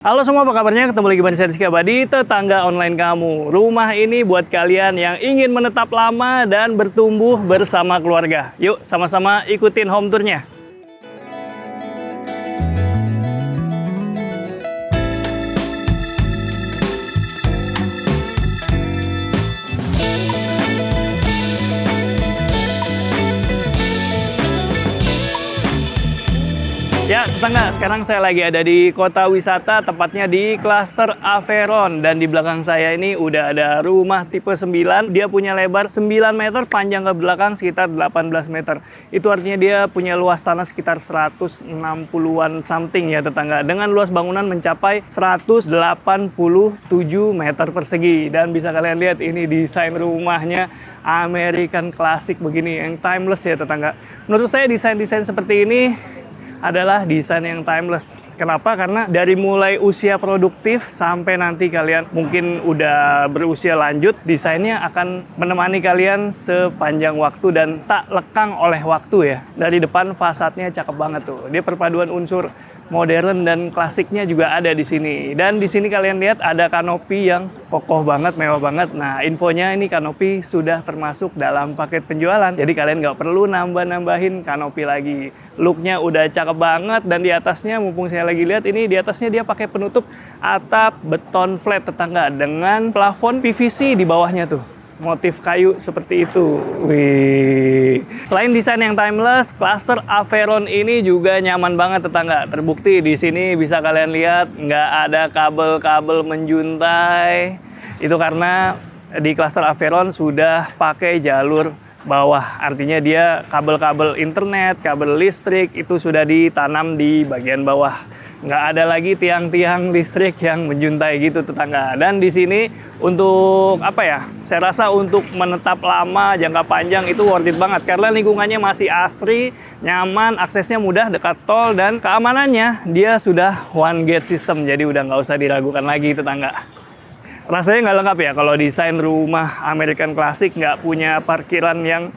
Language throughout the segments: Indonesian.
Halo semua, apa kabarnya? Ketemu lagi bareng saya Rizky Abadi, tetangga online kamu. Rumah ini buat kalian yang ingin menetap lama dan bertumbuh bersama keluarga. Yuk sama-sama ikutin home tour-nya. Ya, tetangga, sekarang saya lagi ada di kota wisata, tepatnya di klaster Aveyron. Dan di belakang saya ini udah ada rumah tipe 9. Dia punya lebar 9 meter, panjang ke belakang sekitar 18 meter. Itu artinya dia punya luas tanah sekitar 160-an something ya tetangga. Dengan luas bangunan mencapai 187 meter persegi. Dan bisa kalian lihat ini desain rumahnya American Classic begini, yang timeless ya tetangga. Menurut saya desain-desain seperti ini adalah desain yang timeless. Kenapa? Karena dari mulai usia produktif sampai nanti kalian mungkin udah berusia lanjut, desainnya akan menemani kalian sepanjang waktu dan tak lekang oleh waktu ya. Dari depan fasadnya cakep banget tuh. Dia perpaduan unsur modern dan klasiknya juga ada di sini. Dan di sini kalian lihat ada kanopi yang kokoh banget, mewah banget. Nah, infonya ini kanopi sudah termasuk dalam paket penjualan. Jadi kalian nggak perlu nambah-nambahin kanopi lagi. Looknya udah cakep banget, dan di atasnya, mumpung saya lagi lihat ini, di atasnya dia pakai penutup atap beton flat tetangga dengan plafon PVC di bawahnya tuh. Motif kayu seperti itu. Wih. Selain desain yang timeless, klaster Aveyron ini juga nyaman banget tetangga. Terbukti di sini bisa kalian lihat nggak ada kabel-kabel menjuntai. Itu karena di klaster Aveyron sudah pakai jalur bawah. Artinya dia kabel-kabel internet, kabel listrik itu sudah ditanam di bagian bawah. Nggak ada lagi tiang-tiang listrik yang menjuntai gitu tetangga. Dan di sini untuk apa ya? Saya rasa untuk menetap lama, jangka panjang itu worth it banget karena lingkungannya masih asri, nyaman, aksesnya mudah, dekat tol, dan keamanannya dia sudah one gate system. Jadi udah nggak usah diragukan lagi tetangga. Rasanya nggak lengkap ya kalau desain rumah American Classic nggak punya parkiran yang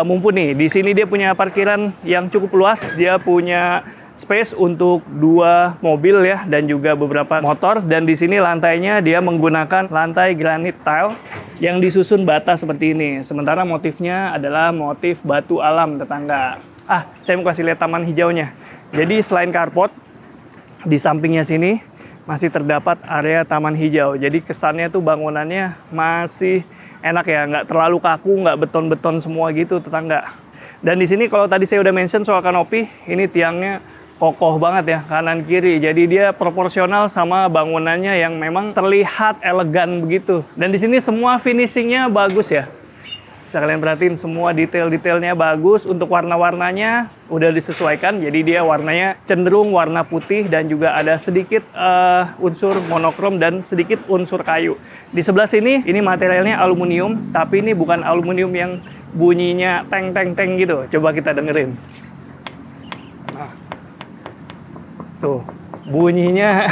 mumpuni. Di sini dia punya parkiran yang cukup luas, dia punya space untuk 2 mobil ya, dan juga beberapa motor. Dan di sini lantainya dia menggunakan lantai granit tile yang disusun bata seperti ini. Sementara motifnya adalah motif batu alam tetangga. Saya mau kasih lihat taman hijaunya. Jadi selain carport, di sampingnya sini masih terdapat area taman hijau. Jadi kesannya tuh bangunannya masih enak ya, nggak terlalu kaku, nggak beton-beton semua gitu tetangga. Dan di sini kalau tadi saya udah mention soal kanopi, ini tiangnya kokoh banget ya, kanan kiri. Jadi dia proporsional sama bangunannya yang memang terlihat elegan begitu. Dan di sini semua finishingnya bagus ya. Bisa kalian perhatiin semua detail-detailnya bagus. Untuk warna-warnanya udah disesuaikan. Jadi dia warnanya cenderung warna putih dan juga ada sedikit unsur monokrom dan sedikit unsur kayu. Di sebelah sini ini materialnya aluminium, tapi ini bukan aluminium yang bunyinya teng-teng-teng gitu. Coba kita dengerin. Tuh, bunyinya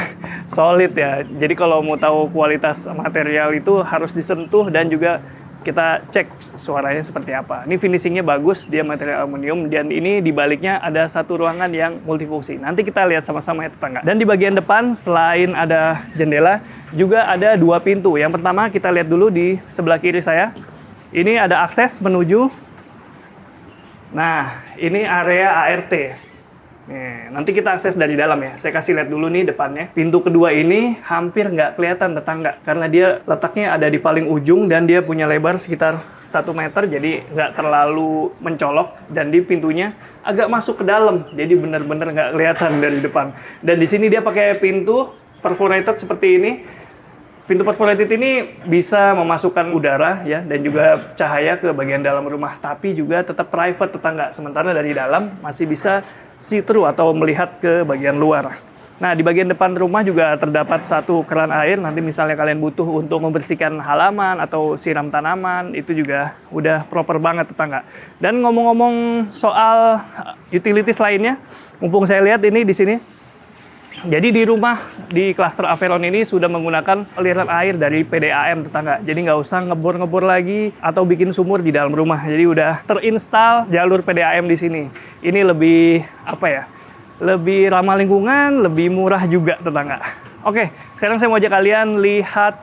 solid ya. Jadi kalau mau tahu kualitas material itu harus disentuh dan juga kita cek suaranya seperti apa. Ini finishingnya bagus, dia material aluminium, dan ini di baliknya ada satu ruangan yang multifungsi. Nanti kita lihat sama-sama ya tetangga. Dan di bagian depan selain ada jendela, juga ada 2 pintu. Yang pertama kita lihat dulu di sebelah kiri saya. Ini ada akses menuju. Nah, ini area ART. Nih, nanti kita akses dari dalam ya. Saya kasih lihat dulu nih depannya. Pintu kedua ini hampir nggak kelihatan tetangga karena dia letaknya ada di paling ujung dan dia punya lebar sekitar 1 meter, jadi nggak terlalu mencolok, dan di pintunya agak masuk ke dalam, jadi benar-benar nggak kelihatan dari depan. Dan di sini dia pakai pintu perforated seperti ini. Pintu perforated ini bisa memasukkan udara ya, dan juga cahaya ke bagian dalam rumah, tapi juga tetap private tetangga. Sementara dari dalam masih bisa see-through atau melihat ke bagian luar. Nah, di bagian depan rumah juga terdapat satu keran air. Nanti misalnya kalian butuh untuk membersihkan halaman atau siram tanaman, itu juga udah proper banget tetangga. Dan ngomong-ngomong soal utilities lainnya, mumpung saya lihat ini di sini. Jadi di rumah di klaster Aveyron ini sudah menggunakan aliran air dari PDAM tetangga. Jadi nggak usah ngebor-ngebor lagi atau bikin sumur di dalam rumah. Jadi udah terinstal jalur PDAM di sini. Ini lebih apa ya? Lebih ramah lingkungan, lebih murah juga tetangga. Oke, sekarang saya mau ajak kalian lihat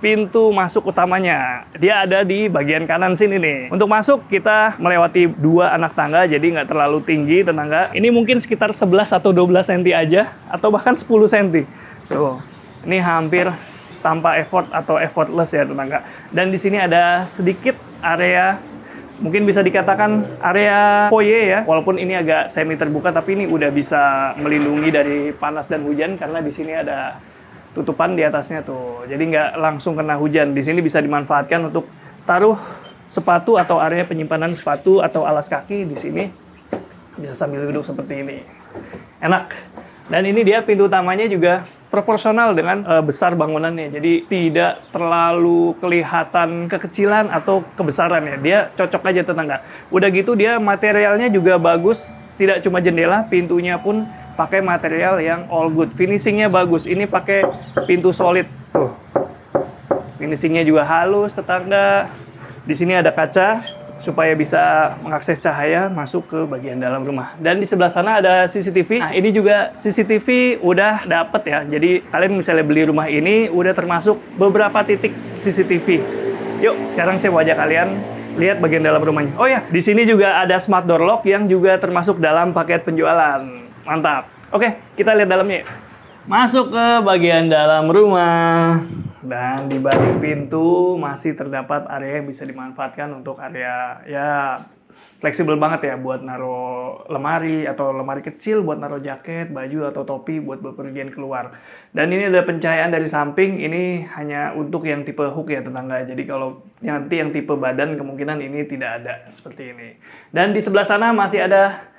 pintu masuk utamanya. Dia ada di bagian kanan sini nih. Untuk masuk kita melewati 2 anak tangga, jadi nggak terlalu tinggi tetangga. Ini mungkin sekitar 11 atau 12 cm aja, atau bahkan 10 cm. Tuh, ini hampir tanpa effort atau effortless ya tetangga. Dan di sini ada sedikit area, mungkin bisa dikatakan area foyer ya. Walaupun ini agak semi terbuka, tapi ini udah bisa melindungi dari panas dan hujan karena di sini ada tutupan di atasnya tuh. Jadi nggak langsung kena hujan. Di sini bisa dimanfaatkan untuk taruh sepatu atau area penyimpanan sepatu atau alas kaki di sini. Bisa sambil duduk seperti ini. Enak. Dan ini dia pintu utamanya juga proporsional dengan besar bangunannya. Jadi tidak terlalu kelihatan kekecilan atau kebesaran ya. Dia cocok aja tetangga. Udah gitu dia materialnya juga bagus. Tidak cuma jendela, pintunya pun pakai material yang all good. Finishingnya bagus. Ini pakai pintu solid. Tuh. Finishingnya juga halus tetangga. Di sini ada kaca supaya bisa mengakses cahaya masuk ke bagian dalam rumah. Dan di sebelah sana ada CCTV. Nah, ini juga CCTV udah dapet ya. Jadi kalian misalnya beli rumah ini udah termasuk beberapa titik CCTV. Yuk, sekarang saya mau ajak kalian lihat bagian dalam rumahnya. Oh ya, di sini juga ada smart door lock yang juga termasuk dalam paket penjualan. Mantap. Oke, kita lihat dalamnya. Masuk ke bagian dalam rumah. Dan di balik pintu masih terdapat area yang bisa dimanfaatkan untuk area ya fleksibel banget ya buat naruh lemari atau lemari kecil buat naruh jaket, baju atau topi buat bepergian keluar. Dan ini ada pencahayaan dari samping, ini hanya untuk yang tipe hook ya tetangga. Jadi kalau nanti yang tipe badan kemungkinan ini tidak ada seperti ini. Dan di sebelah sana masih ada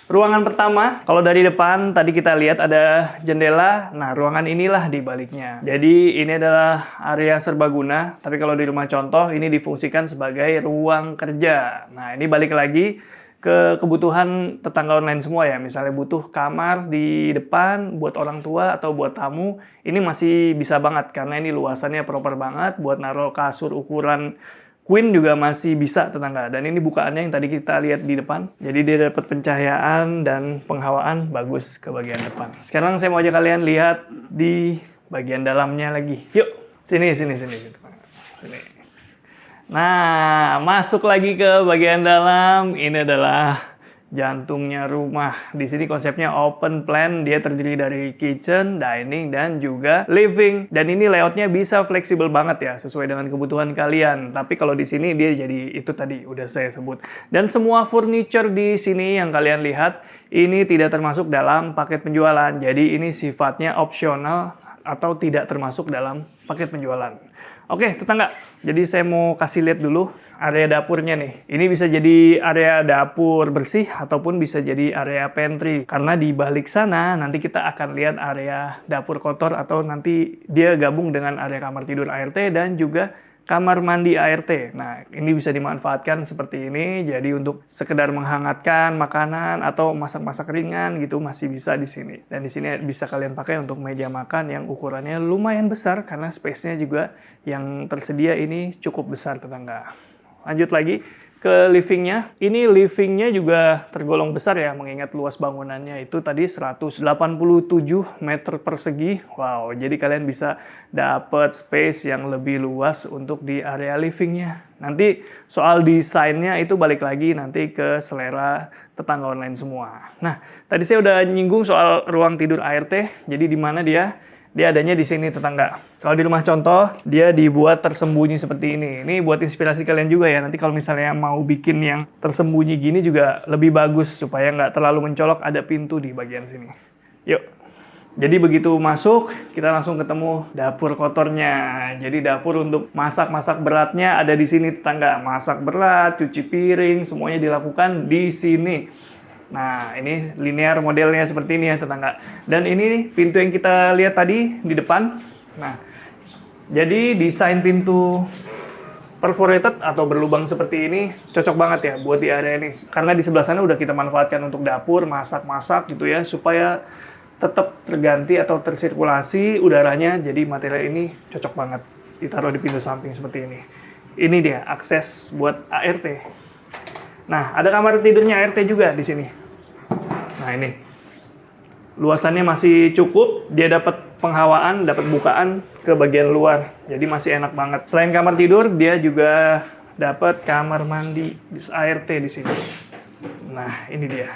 ruangan pertama. Kalau dari depan tadi kita lihat ada jendela. Nah, ruangan inilah di baliknya. Jadi ini adalah area serbaguna, tapi kalau di rumah contoh ini difungsikan sebagai ruang kerja. Nah, ini balik lagi ke kebutuhan tetangga online semua ya. Misalnya butuh kamar di depan buat orang tua atau buat tamu, ini masih bisa banget karena ini luasannya proper banget buat naruh kasur ukuran Queen juga masih bisa tetangga. Dan ini bukaannya yang tadi kita lihat di depan. Jadi dia dapat pencahayaan dan penghawaan bagus ke bagian depan. Sekarang saya mau ajak kalian lihat di bagian dalamnya lagi. Yuk, sini. Sini. Nah, masuk lagi ke bagian dalam. Ini adalah jantungnya rumah. Di sini konsepnya open plan, dia terdiri dari kitchen, dining, dan juga living. Dan ini layoutnya bisa fleksibel banget ya, sesuai dengan kebutuhan kalian. Tapi kalau di sini dia jadi itu tadi udah saya sebut. Dan semua furniture di sini yang kalian lihat ini tidak termasuk dalam paket penjualan. Jadi ini sifatnya opsional atau tidak termasuk dalam paket penjualan. Oke, tetangga. Jadi saya mau kasih lihat dulu area dapurnya nih. Ini bisa jadi area dapur bersih ataupun bisa jadi area pantry. Karena di balik sana nanti kita akan lihat area dapur kotor atau nanti dia gabung dengan area kamar tidur ART dan juga kamar mandi ART. Nah, ini bisa dimanfaatkan seperti ini. Jadi untuk sekedar menghangatkan makanan atau masak-masak ringan gitu masih bisa di sini. Dan di sini bisa kalian pakai untuk meja makan yang ukurannya lumayan besar karena space-nya juga yang tersedia ini cukup besar tetangga. Lanjut lagi ke livingnya. Ini livingnya juga tergolong besar ya, mengingat luas bangunannya itu tadi 187 meter persegi. Wow, jadi kalian bisa dapat space yang lebih luas untuk di area livingnya. Nanti soal desainnya itu balik lagi nanti ke selera tetangga online semua. Nah, tadi saya udah nyinggung soal ruang tidur ART. Jadi di mana dia? Dia adanya di sini tetangga. Kalau di rumah contoh, dia dibuat tersembunyi seperti ini. Ini buat inspirasi kalian juga ya. Nanti kalau misalnya mau bikin yang tersembunyi gini juga lebih bagus supaya nggak terlalu mencolok, ada pintu di bagian sini. Yuk. Jadi begitu masuk, kita langsung ketemu dapur kotornya. Jadi dapur untuk masak-masak beratnya ada di sini tetangga. Masak berat, cuci piring, semuanya dilakukan di sini. Nah, ini linear modelnya seperti ini ya tetangga. Dan ini pintu yang kita lihat tadi di depan. Nah, jadi desain pintu perforated atau berlubang seperti ini cocok banget ya buat di area ini. Karena di sebelah sana udah kita manfaatkan untuk dapur, masak-masak gitu ya, supaya tetap terganti atau tersirkulasi udaranya. Jadi material ini cocok banget ditaruh di pintu samping seperti ini. Ini dia akses buat ART. Nah, ada kamar tidurnya ART juga di sini. Nah, ini. Luasannya masih cukup. Dia dapat penghawaan, dapat bukaan ke bagian luar. Jadi masih enak banget. Selain kamar tidur, dia juga dapat kamar mandi ART di sini. Nah, ini dia.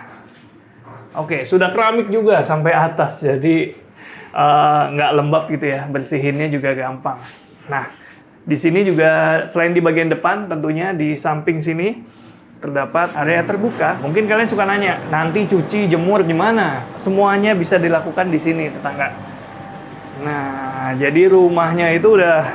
Oke, sudah keramik juga sampai atas. Jadi nggak lembab gitu ya. Bersihinnya juga gampang. Nah, di sini juga selain di bagian depan, tentunya di samping sini terdapat area terbuka. Mungkin kalian suka nanya, nanti cuci, jemur gimana? Semuanya bisa dilakukan di sini, tetangga. Nah, jadi rumahnya itu udah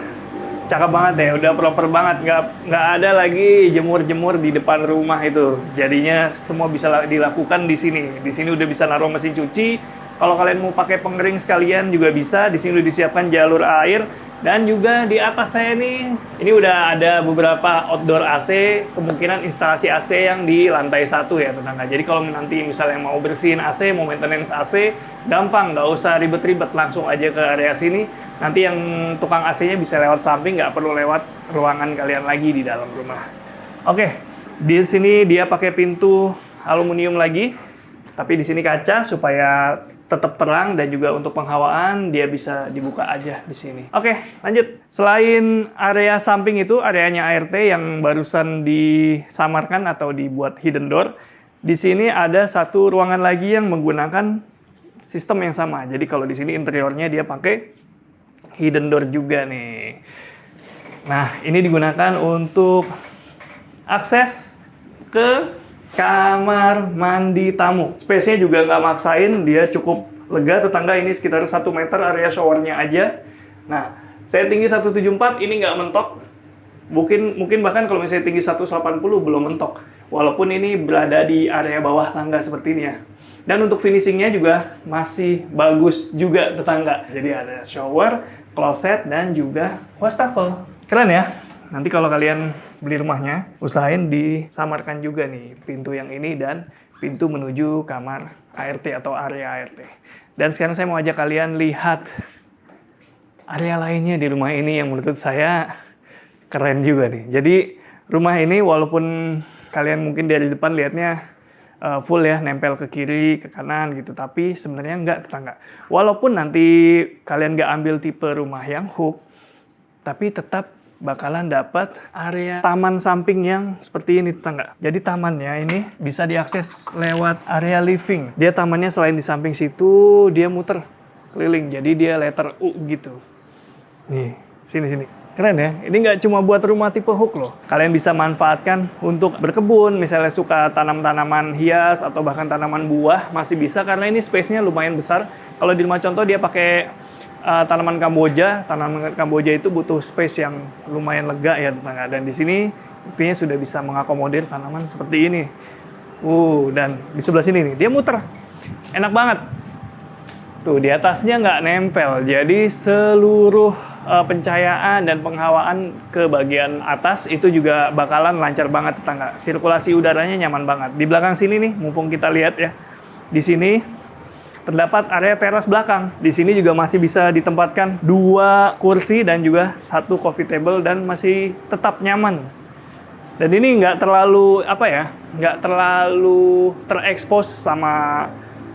cakep banget ya, udah proper banget. Nggak ada lagi jemur-jemur di depan rumah itu. Jadinya semua bisa dilakukan di sini. Di sini udah bisa naruh mesin cuci. Kalau kalian mau pakai pengering sekalian juga bisa. Di sini udah disiapkan jalur air. Dan juga di atas saya ini udah ada beberapa outdoor AC, kemungkinan instalasi AC yang di lantai 1 ya tetangga. Jadi kalau nanti misalnya mau bersihin AC, mau maintenance AC, gampang, nggak usah ribet-ribet, langsung aja ke area sini. Nanti yang tukang AC-nya bisa lewat samping, nggak perlu lewat ruangan kalian lagi di dalam rumah. Oke, di sini dia pakai pintu aluminium lagi, tapi di sini kaca supaya tetap terang, dan juga untuk penghawaan dia bisa dibuka aja di sini. Oke, lanjut. Selain area samping itu, areanya ART yang barusan disamarkan atau dibuat hidden door, di sini ada satu ruangan lagi yang menggunakan sistem yang sama. Jadi kalau di sini interiornya dia pakai hidden door juga nih. Nah, ini digunakan untuk akses ke kamar mandi tamu. Space-nya juga nggak maksain, dia cukup lega tetangga. Ini sekitar 1 meter area showernya aja. Nah, saya tinggi 174, ini nggak mentok. Mungkin bahkan kalau misalnya tinggi 180 belum mentok. Walaupun ini berada di area bawah tangga seperti ini ya. Dan untuk finishingnya juga masih bagus juga tetangga. Jadi ada shower, closet, dan juga wastafel. Keren ya? Nanti kalau kalian beli rumahnya, usahain disamarkan juga nih pintu yang ini dan pintu menuju kamar ART atau area ART. Dan sekarang saya mau ajak kalian lihat area lainnya di rumah ini yang menurut saya keren juga nih. Jadi rumah ini walaupun kalian mungkin dari depan lihatnya full ya, nempel ke kiri, ke kanan gitu. Tapi sebenarnya nggak tetangga. Walaupun nanti kalian nggak ambil tipe rumah yang hook, tapi tetap bakalan dapat area taman samping yang seperti ini tetangga. Jadi tamannya ini bisa diakses lewat area living. Dia tamannya selain di samping situ, dia muter keliling. Jadi dia letter U gitu. Nih, sini-sini. Keren ya? Ini nggak cuma buat rumah tipe hook loh. Kalian bisa manfaatkan untuk berkebun, misalnya suka tanam-tanaman hias atau bahkan tanaman buah, masih bisa karena ini space-nya lumayan besar. Kalau di rumah contoh dia pakai tanaman Kamboja. Tanaman Kamboja itu butuh space yang lumayan lega ya tetangga. Dan di sini buktinya sudah bisa mengakomodir tanaman seperti ini. Dan di sebelah sini nih, dia muter. Enak banget. Tuh, di atasnya nggak nempel. Jadi seluruh pencahayaan dan penghawaan ke bagian atas itu juga bakalan lancar banget tetangga. Sirkulasi udaranya nyaman banget. Di belakang sini nih, mumpung kita lihat ya. Di sini terdapat area teras belakang. Di sini juga masih bisa ditempatkan 2 kursi dan juga 1 coffee table dan masih tetap nyaman. Dan ini nggak terlalu nggak terlalu terekspos sama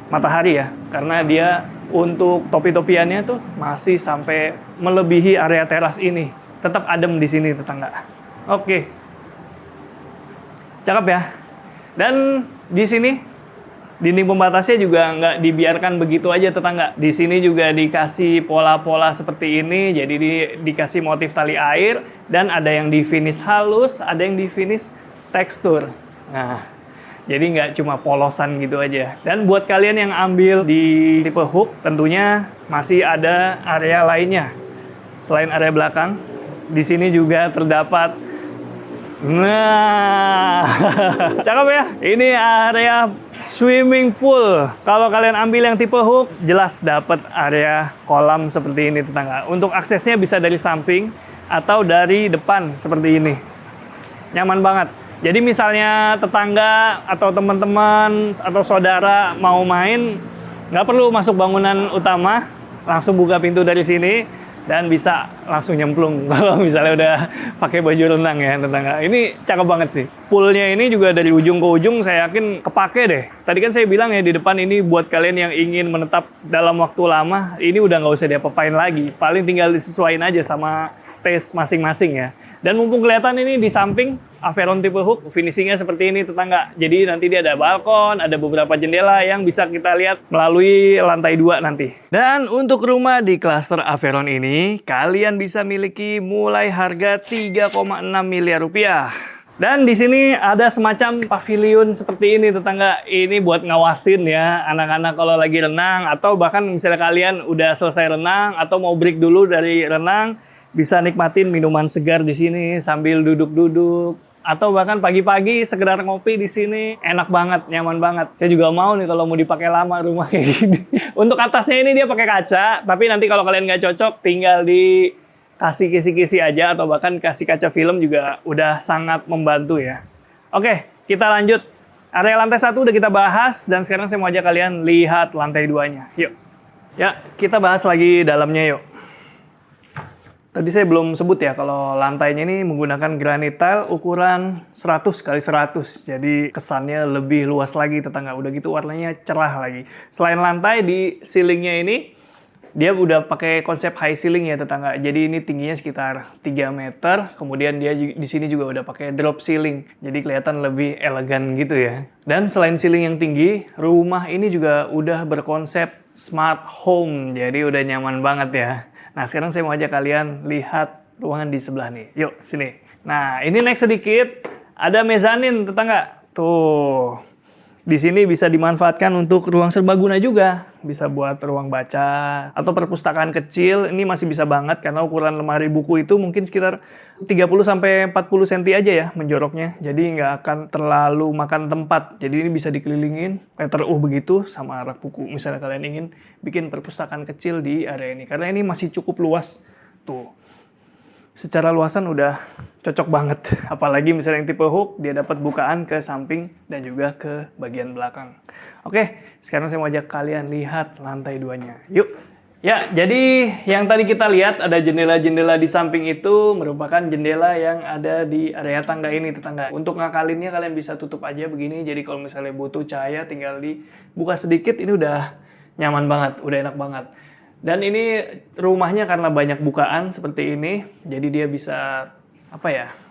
matahari ya, karena dia untuk topi-topiannya tuh masih sampai melebihi area teras ini. Tetap adem di sini tetangga. Oke, cakep ya. Dan di sini dinding pembatasnya juga nggak dibiarkan begitu aja tetangga. Di sini juga dikasih pola-pola seperti ini, jadi dikasih motif tali air, dan ada yang di finish halus, ada yang di finish tekstur. Nah, jadi nggak cuma polosan gitu aja. Dan buat kalian yang ambil di tipe hook, tentunya masih ada area lainnya. Selain area belakang, di sini juga terdapat, nah, cakep ya. Ini area swimming pool. Kalau kalian ambil yang tipe hook, jelas dapat area kolam seperti ini tetangga. Untuk aksesnya bisa dari samping atau dari depan seperti ini. Nyaman banget. Jadi misalnya tetangga atau teman-teman atau saudara mau main, nggak perlu masuk bangunan utama, langsung buka pintu dari sini. dan bisa langsung nyemplung kalau misalnya udah pakai baju renang ya tetangga. Ini cakep banget sih. Poolnya ini juga dari ujung ke ujung saya yakin kepake deh. Tadi kan saya bilang ya di depan ini buat kalian yang ingin menetap dalam waktu lama, ini udah nggak usah diapa-apain lagi. Paling tinggal disesuaikan aja sama taste masing-masing ya. Dan mumpung kelihatan ini di samping Aviron tipe Hook, finishingnya seperti ini tetangga. Jadi nanti dia ada balkon, ada beberapa jendela yang bisa kita lihat melalui lantai 2 nanti. Dan untuk rumah di klaster Aviron ini, kalian bisa miliki mulai harga 3,6 miliar rupiah. Dan di sini ada semacam pavilion seperti ini tetangga. Ini buat ngawasin ya anak-anak kalau lagi renang, atau bahkan misalnya kalian udah selesai renang atau mau break dulu dari renang, bisa nikmatin minuman segar di sini sambil duduk-duduk, atau bahkan pagi-pagi sekedar ngopi di sini. Enak banget, nyaman banget. Saya juga mau nih kalau mau dipakai lama rumah kayak gini. Untuk atasnya ini dia pakai kaca, tapi nanti kalau kalian nggak cocok tinggal dikasih kisi-kisi aja, atau bahkan kasih kaca film juga udah sangat membantu ya. Oke, kita lanjut. Area lantai 1 udah kita bahas, dan sekarang saya mau ajak kalian lihat lantai 2-nya. Yuk. Ya, kita bahas lagi dalamnya yuk. Tadi saya belum sebut ya kalau lantainya ini menggunakan granit tile ukuran 100 x 100. Jadi kesannya lebih luas lagi tetangga. Udah gitu warnanya cerah lagi. Selain lantai, di ceilingnya ini dia udah pakai konsep high ceiling ya tetangga. Jadi ini tingginya sekitar 3 meter. Kemudian dia di sini juga udah pakai drop ceiling. Jadi kelihatan lebih elegan gitu ya. Dan selain ceiling yang tinggi, rumah ini juga udah berkonsep smart home. Jadi udah nyaman banget ya. Nah, sekarang saya mau ajak kalian lihat ruangan di sebelah nih. Yuk, sini. Nah, ini naik sedikit. Ada mezanin, tetangga. Tuh. Di sini bisa dimanfaatkan untuk ruang serbaguna juga. Bisa buat ruang baca atau perpustakaan kecil. Ini masih bisa banget karena ukuran lemari buku itu mungkin sekitar 30-40 cm aja ya menjoroknya. Jadi nggak akan terlalu makan tempat. Jadi ini bisa dikelilingin letter U begitu sama rak buku. Misalnya kalian ingin bikin perpustakaan kecil di area ini. Karena ini masih cukup luas. Tuh. Secara luasan udah cocok banget. Apalagi misalnya yang tipe hook, dia dapat bukaan ke samping dan juga ke bagian belakang. Oke, sekarang saya mau ajak kalian lihat lantai 2-nya. Yuk. Ya, jadi yang tadi kita lihat ada jendela-jendela di samping itu merupakan jendela yang ada di area tangga ini tetangga. Untuk ngakalinnya kalian bisa tutup aja begini. Jadi kalau misalnya butuh cahaya tinggal dibuka sedikit, ini udah nyaman banget, udah enak banget. Dan ini rumahnya karena banyak bukaan seperti ini, jadi dia bisa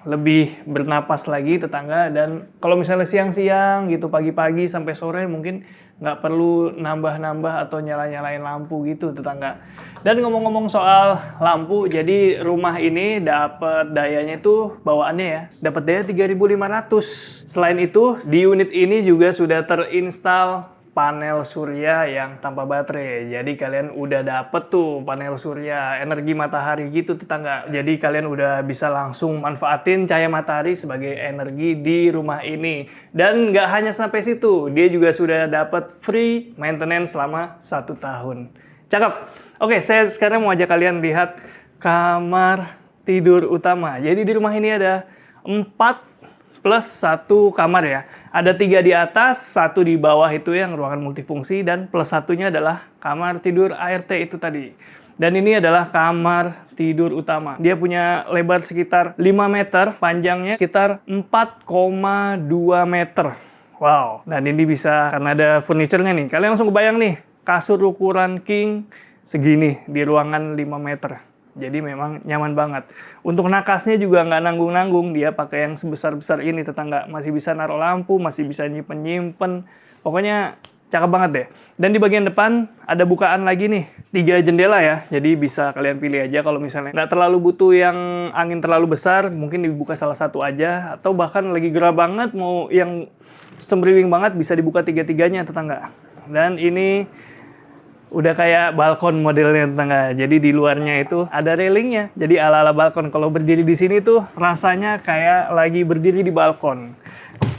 lebih bernapas lagi tetangga. Dan kalau misalnya siang-siang gitu, pagi-pagi sampai sore mungkin nggak perlu nambah-nambah atau nyala-nyalain lampu gitu tetangga. Dan ngomong-ngomong soal lampu, jadi rumah ini dapat dayanya itu bawaannya ya, dapat daya 3.500. Selain itu, di unit ini juga sudah terinstall panel surya yang tanpa baterai. Jadi kalian udah dapet tuh panel surya energi matahari gitu tetangga. Jadi kalian udah bisa langsung manfaatin cahaya matahari sebagai energi di rumah ini. Dan nggak hanya sampai situ, dia juga sudah dapat free maintenance selama 1 tahun. Cakep. Oke, saya sekarang mau ajak kalian lihat kamar tidur utama. Jadi di rumah ini ada 4 plus 1 kamar ya. Ada 3 di atas, 1 di bawah itu yang ruangan multifungsi, dan plus 1-nya adalah kamar tidur ART itu tadi. Dan ini adalah kamar tidur utama. Dia punya lebar sekitar 5 meter, panjangnya sekitar 4,2 meter. Wow, dan ini bisa karena ada furniture-nya nih. Kalian langsung kebayang nih, kasur ukuran king segini di ruangan 5 meter. Jadi memang nyaman banget. Untuk nakasnya juga nggak nanggung-nanggung. Dia pakai yang sebesar-besar ini tetangga. Masih bisa naruh lampu, masih bisa nyimpen-nyimpen. Pokoknya cakep banget deh. Dan di bagian depan ada bukaan lagi nih. 3 jendela ya. Jadi bisa kalian pilih aja kalau misalnya nggak terlalu butuh yang angin terlalu besar. Mungkin dibuka salah satu aja. Atau bahkan lagi gerah banget, mau yang semriwing banget, bisa dibuka 3-3-nya tetangga. Dan ini udah kayak balkon modelnya tetangga. Jadi di luarnya itu ada railingnya. Jadi ala-ala balkon. Kalau berdiri di sini tuh rasanya kayak lagi berdiri di balkon.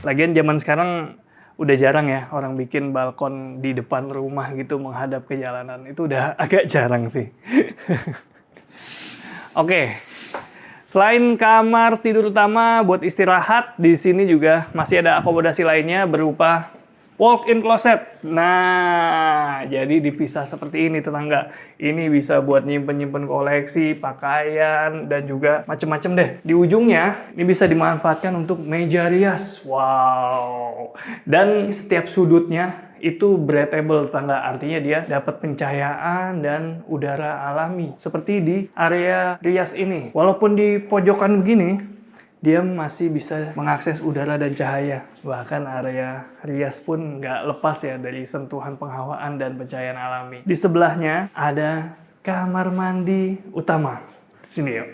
Lagian zaman sekarang udah jarang ya orang bikin balkon di depan rumah gitu menghadap ke jalanan. Itu udah agak jarang sih. Oke. Selain kamar tidur utama buat istirahat, di sini juga masih ada akomodasi lainnya berupa walk-in closet. Nah, jadi dipisah seperti ini tetangga. Ini bisa buat nyimpen-nyimpen koleksi, pakaian, dan juga macem-macem deh. Di ujungnya, ini bisa dimanfaatkan untuk meja rias. Wow. Dan setiap sudutnya itu breathable tetangga. Artinya dia dapat pencahayaan dan udara alami. Seperti di area rias ini. Walaupun di pojokan begini, dia masih bisa mengakses udara dan cahaya. Bahkan area rias pun nggak lepas ya dari sentuhan penghawaan dan pencahayaan alami. Di sebelahnya ada kamar mandi utama. Sini yuk.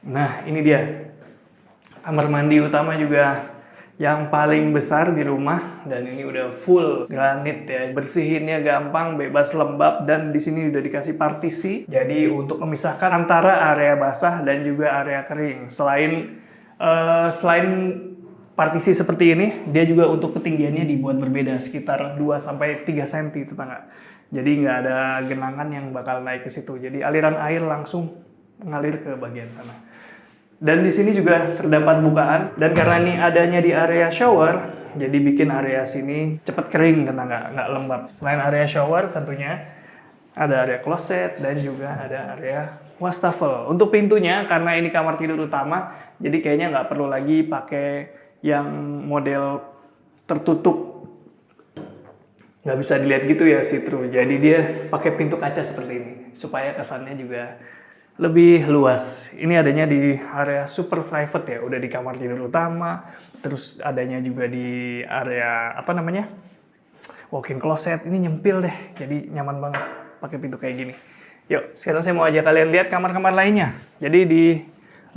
Nah, ini dia. Kamar mandi utama juga yang paling besar di rumah, dan ini udah full granit ya. Bersihinnya gampang, bebas lembab, dan di sini udah dikasih partisi. Jadi untuk memisahkan antara area basah dan juga area kering. Selain partisi seperti ini, dia juga untuk ketinggiannya dibuat berbeda, sekitar 2-3 cm tetangga. Jadi nggak ada genangan yang bakal naik ke situ. Jadi aliran air langsung mengalir ke bagian sana. Dan di sini juga terdapat bukaan, dan karena ini adanya di area shower, jadi bikin area sini cepat kering tetangga, nggak lembab. Selain area shower tentunya ada area kloset dan juga ada area wastafel. Untuk pintunya, karena ini kamar tidur utama, jadi kayaknya nggak perlu lagi pakai yang model tertutup. Nggak bisa dilihat gitu ya, see-through. Jadi dia pakai pintu kaca seperti ini, supaya kesannya juga lebih luas. Ini adanya di area super private ya, udah di kamar tidur utama, terus adanya juga di area apa namanya, walk-in closet. Ini nyempil deh, jadi nyaman banget pakai pintu kayak gini. Yuk, sekarang saya mau ajak kalian lihat kamar-kamar lainnya. Jadi di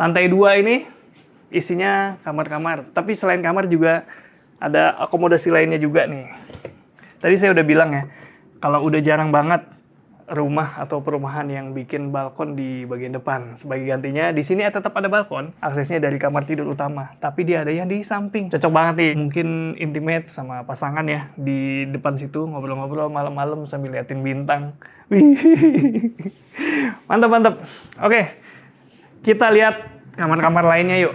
lantai 2 ini isinya kamar-kamar, tapi selain kamar juga ada akomodasi lainnya juga nih. Tadi saya udah bilang ya, kalau udah jarang banget rumah atau perumahan yang bikin balkon di bagian depan. Sebagai gantinya, di sini tetap ada balkon, aksesnya dari kamar tidur utama, tapi dia ada yang di samping. Cocok banget nih, mungkin intimate sama pasangan ya, di depan situ ngobrol-ngobrol malam-malam sambil liatin bintang. Wih, mantap-mantap. Oke, kita lihat kamar-kamar lainnya yuk.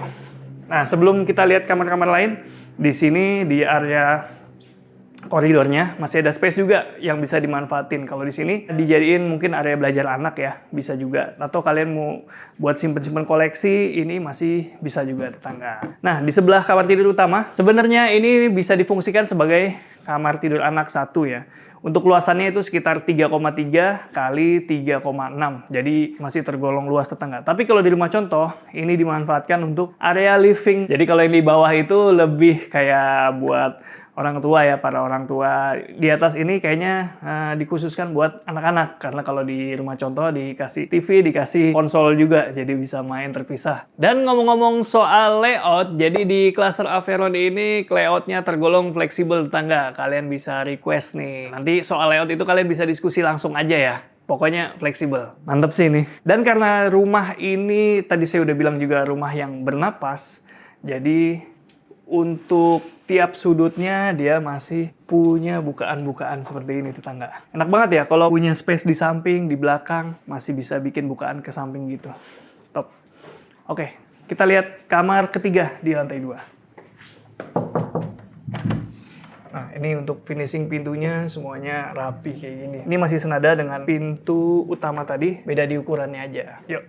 Nah, sebelum kita lihat kamar-kamar lain, di sini di area koridornya masih ada space juga yang bisa dimanfaatin. Kalau di sini dijadiin mungkin area belajar anak ya, bisa juga. Atau kalian mau buat simpen-simpen koleksi, ini masih bisa juga tetangga. Nah, di sebelah kamar tidur utama, sebenarnya ini bisa difungsikan sebagai kamar tidur anak 1 ya. Untuk luasannya itu sekitar 3,3 kali 3,6. Jadi masih tergolong luas tetangga. Tapi kalau di rumah contoh, ini dimanfaatkan untuk area living. Jadi kalau yang di bawah itu lebih kayak buat orang tua ya, para orang tua. Di atas ini kayaknya dikhususkan buat anak-anak, karena kalau di rumah contoh dikasih TV, dikasih konsol juga, jadi bisa main terpisah. Dan ngomong-ngomong soal layout, jadi di Cluster Averon ini layoutnya tergolong fleksibel tetangga. Kalian bisa request nih. Nanti soal layout itu kalian bisa diskusi langsung aja ya. Pokoknya fleksibel. Mantep sih ini. Dan karena rumah ini, tadi saya udah bilang juga rumah yang bernapas, jadi untuk tiap sudutnya dia masih punya bukaan-bukaan seperti ini tetangga. Enak banget ya kalau punya space di samping, di belakang, masih bisa bikin bukaan ke samping gitu. Top. Oke, kita lihat kamar ketiga di lantai 2. Nah, ini untuk finishing pintunya semuanya rapi kayak gini. Ini masih senada dengan pintu utama tadi, beda di ukurannya aja. Yuk.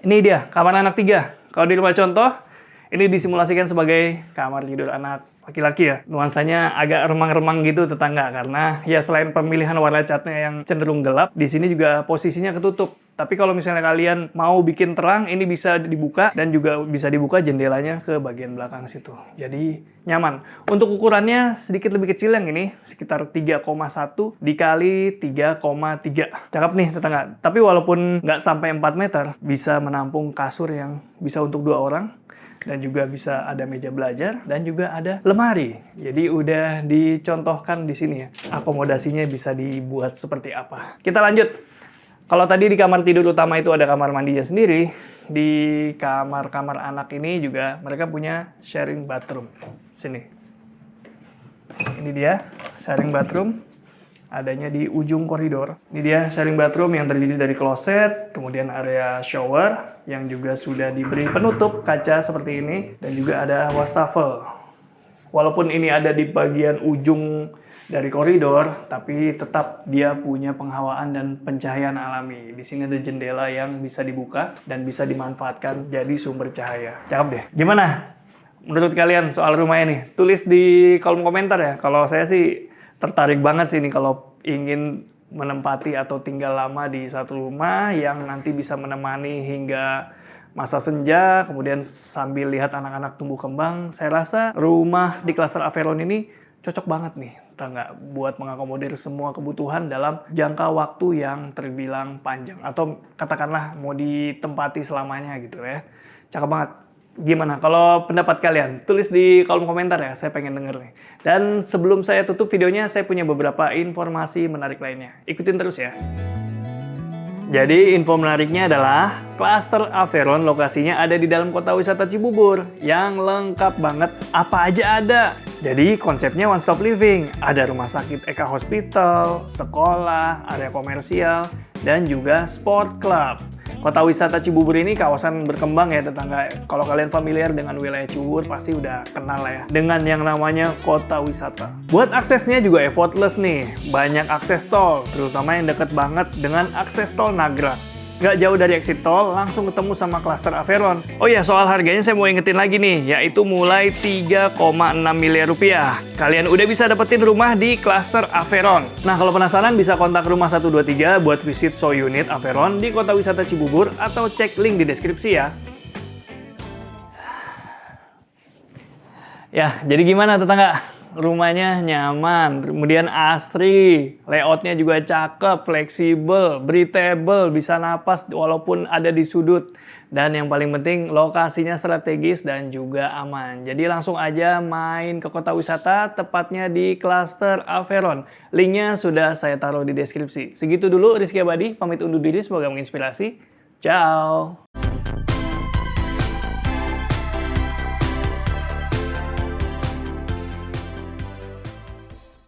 Ini dia, kamar anak 3. Kalau di rumah contoh, ini disimulasikan sebagai kamar tidur anak laki-laki ya. Nuansanya agak remang-remang gitu tetangga, karena ya selain pemilihan warna catnya yang cenderung gelap, di sini juga posisinya ketutup. Tapi kalau misalnya kalian mau bikin terang, ini bisa dibuka dan juga bisa dibuka jendelanya ke bagian belakang situ. Jadi nyaman. Untuk ukurannya sedikit lebih kecil yang ini, sekitar 3,1 dikali 3,3. Cakep nih tetangga. Tapi walaupun nggak sampai 4 meter, bisa menampung kasur yang bisa untuk 2 orang. Dan juga bisa ada meja belajar dan juga ada lemari. Jadi udah dicontohkan di sini ya. Akomodasinya bisa dibuat seperti apa. Kita lanjut. Kalau tadi di kamar tidur utama itu ada kamar mandinya sendiri, di kamar-kamar anak ini juga mereka punya sharing bathroom. Sini. Ini dia sharing bathroom. Adanya di ujung koridor. Ini dia sharing bathroom yang terdiri dari kloset, kemudian area shower yang juga sudah diberi penutup kaca seperti ini, dan juga ada wastafel. Walaupun ini ada di bagian ujung dari koridor, tapi tetap dia punya penghawaan dan pencahayaan alami. Di sini ada jendela yang bisa dibuka dan bisa dimanfaatkan jadi sumber cahaya. Cakep deh. Gimana menurut kalian soal rumah ini? Tulis di kolom komentar ya. Kalau saya sih tertarik banget sih nih kalau ingin menempati atau tinggal lama di satu rumah yang nanti bisa menemani hingga masa senja, kemudian sambil lihat anak-anak tumbuh kembang. Saya rasa rumah di klaster Aveyron ini cocok banget nih, nggak buat mengakomodir semua kebutuhan dalam jangka waktu yang terbilang panjang. Atau katakanlah mau ditempati selamanya gitu ya. Cakep banget. Gimana kalau pendapat kalian? Tulis di kolom komentar ya, saya pengen denger nih. Dan sebelum saya tutup videonya, saya punya beberapa informasi menarik lainnya. Ikutin terus ya. Jadi info menariknya adalah klaster Aveyron lokasinya ada di dalam kota wisata Cibubur yang lengkap banget, apa aja ada. Jadi konsepnya one stop living, ada rumah sakit Eka Hospital, sekolah, area komersial, dan juga sport club. Kota wisata Cibubur ini kawasan berkembang ya tetangga. Kalau kalian familiar dengan wilayah Cibubur pasti udah kenal lah ya dengan yang namanya kota wisata. Buat aksesnya juga effortless nih. Banyak akses tol, terutama yang deket banget dengan akses tol Nagrag. Gak jauh dari exit tol, langsung ketemu sama klaster Aveyron. Oh ya, soal harganya saya mau ingetin lagi nih, yaitu mulai 3,6 miliar rupiah. Kalian udah bisa dapetin rumah di klaster Aveyron. Nah, kalau penasaran bisa kontak Rumah 123 buat visit show unit Aveyron di Kota Wisata Cibubur atau cek link di deskripsi ya. Ya, jadi gimana tetangga? Rumahnya nyaman, kemudian asri, layoutnya juga cakep, fleksibel, breathable, bisa napas walaupun ada di sudut. Dan yang paling penting lokasinya strategis dan juga aman. Jadi langsung aja main ke kota wisata, tepatnya di klaster Aveyron. Linknya sudah saya taruh di deskripsi. Segitu dulu, Rizky Abadi, pamit undur diri, semoga menginspirasi. Ciao!